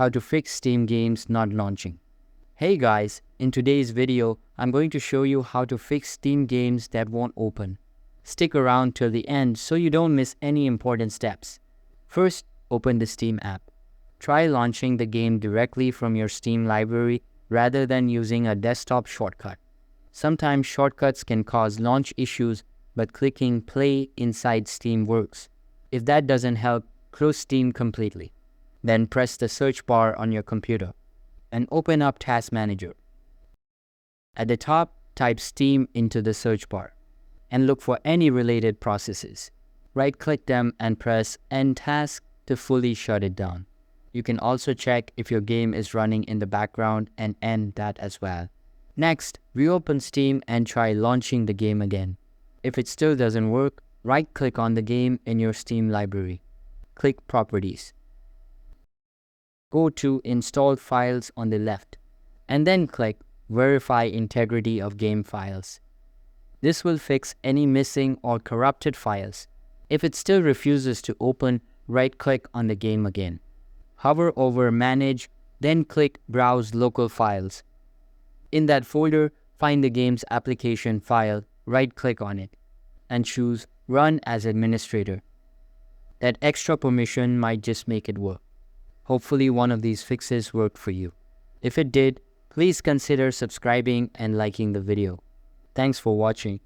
how to fix Steam games not launching. Hey guys, in today's video, I'm going to show you how to fix Steam games that won't open. Stick around till the end so you don't miss any important steps. First, open the Steam app. Try launching the game directly from your Steam library rather than using a desktop shortcut. Sometimes shortcuts can cause launch issues, but clicking play inside Steam works. If that doesn't help, close Steam completely. Then press the search bar on your computer and open up Task Manager. At the top, type Steam into the search bar and look for any related processes. Right-click them and press End Task to fully shut it down. You can also check if your game is running in the background and end that as well. Next, reopen Steam and try launching the game again. If it still doesn't work, right-click on the game in your Steam library. Click Properties. Go to Installed Files on the left, and then click Verify Integrity of Game Files. This will fix any missing or corrupted files. If it still refuses to open, right-click on the game again. Hover over Manage, then click Browse Local Files. In that folder, find the game's application file, right-click on it, and choose Run as Administrator. That extra permission might just make it work. Hopefully one of these fixes worked for you. If it did, please consider subscribing and liking the video. Thanks for watching.